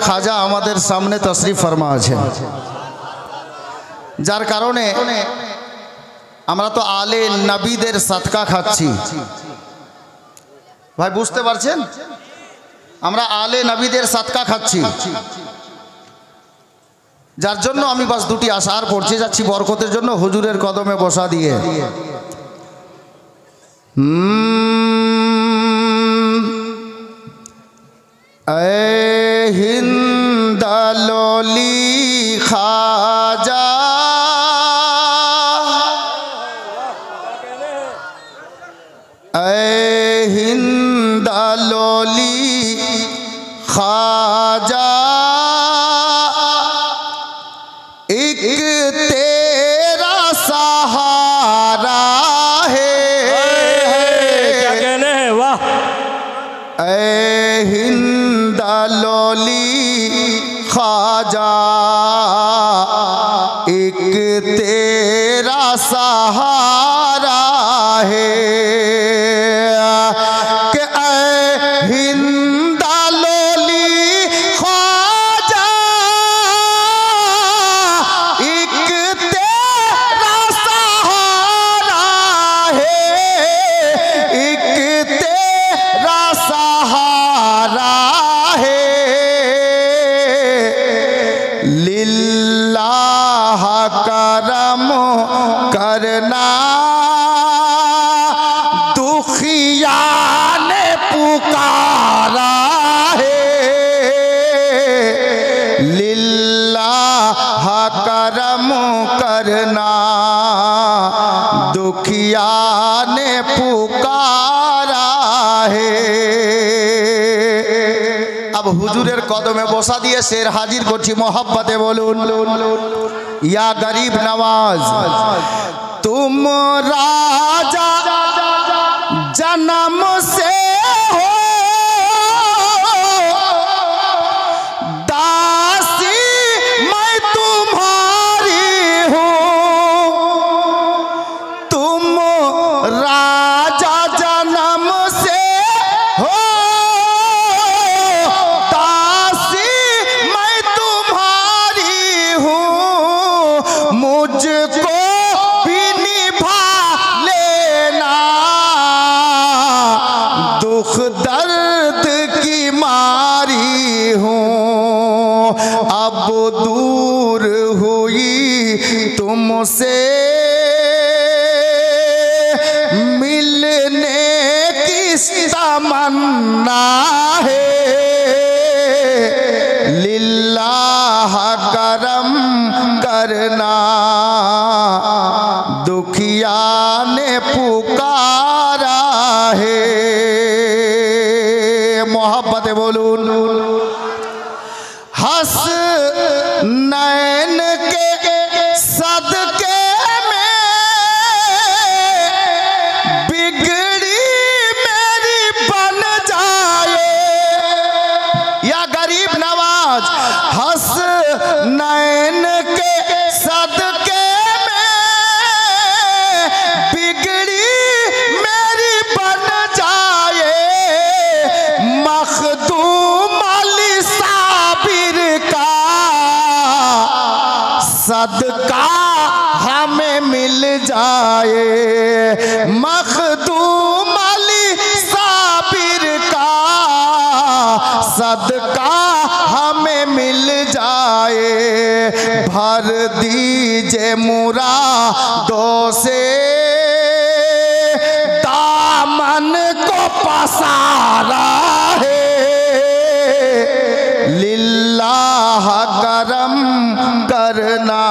খাজা আমাদের সামনে তশরিফ ফরমা আছেন, যার কারণে আমরা তো আলে নবীদের সাদকা খাচ্ছি। ভাই বুঝতে পারছেন, আমরা আলে নবীদের সাদকা খাচ্ছি, যার জন্য আমি বাস দুটি আশার পড়ছে যাচ্ছি বরকতের জন্য হুজুরের কদমে বসা দিয়ে। হিন্দালি খাজা হিন্দালি খাজা एक तेरा सहारा है, क्या कहने हैं, वाह। ऐ हिंदालोली ख्वाजा एक तेरा सहारा है, कि ऐ हिंदालोली ख्वाजा एक तेरा सहारा है, एक तेरा सहारा है, लिल्लाह करम करना दुखिया ने पुकारा है, लिल्लाह करम करना दुखिया ने पुकारा है। अब हुजूरेर कदमे बसा दिए शेर हाजिर करছি मोहब्बते बोलुन, या गरीब नवाज तुम राजा जन्म से हो, दासी मैं तुम्हारी हूँ, तुम राजा जन्म से हो, दासी मैं तुम्हारी हूँ, मुझको भी निभा लेना, दुख दर्द की मारी हूँ, अब दूर हुई तुमसे मिलने की तमन्ना है, लिल्लाह करम करना दुखिया ने पुकारा है। मोहब्बते बोलून हंस नैन के सदके में बिगड़ी मेरी बन जाए, या गरीब नवाज हंस नैन के सदके में बिगड़ी मेरी बन जाए, मखदूम अली साबिर का सदका हमें मिल जाए, मखदूम अली साबिर का सदका हमें मिल जाए, भर दीजिए मुरादों से दामन को पसारा है, लिल्लाह करम करना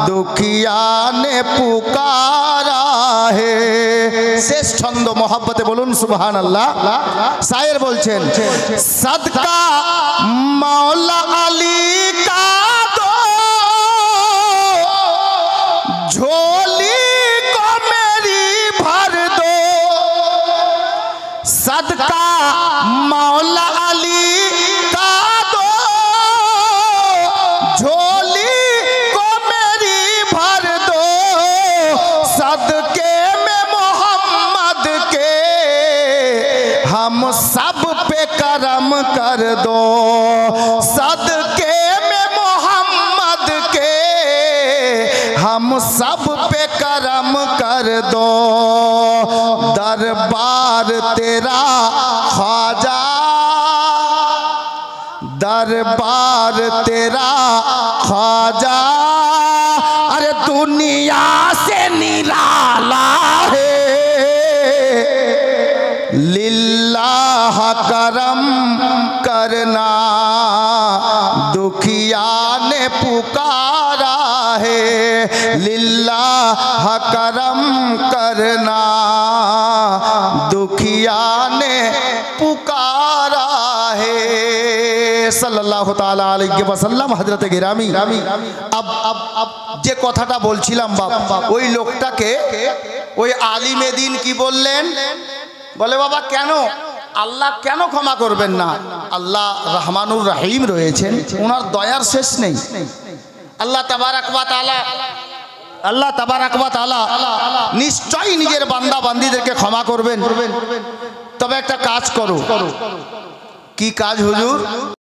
दुखिया ने पुकारा है। शेष छंद मोहब्बते बोलून सुबहान अल्लाह। शायर बोलছেন सदका मौला अली का दो झोली को मेरी भर दो, सदका मौला अली का दो झोली को मेरी भर दो, सदके में मोहम्मद के हम सब पे कर करम कर दो, सदके में मोहम्मद के हम सब पे करम कर दो। दरबार तेरा ख्वाजा, दरबार तेरा ख्वाजा, अरे दुनिया से निराला है। लिल्लाह करम करना, दुखिया ने पुकारा है। लिल्लाह करम करना, दुखिया ने पुकारा है। सल्लल्लाहु ताला अलैहि वसल्लम हजरत गिरामी। अब যে কথাটা বলছিলাম বাবা, ওই লোকটাকে ওই আলিমে দিন কি বললেন, বলে বাবা কেন আল্লাহ কেন ক্ষমা করবেন না? আল্লাহ রহমানুর রহিম রয়েছেন, ওনার দয়ার শেষ নেই। আল্লাহ তাবারাক ওয়া তাআলা, আল্লাহ তাবারাক ওয়া তাআলা নিশ্চয়ই নিজের বান্দা বান্দীদেরকে ক্ষমা করবেন। তবে একটা কাজ করো। কি কাজ হুজুর?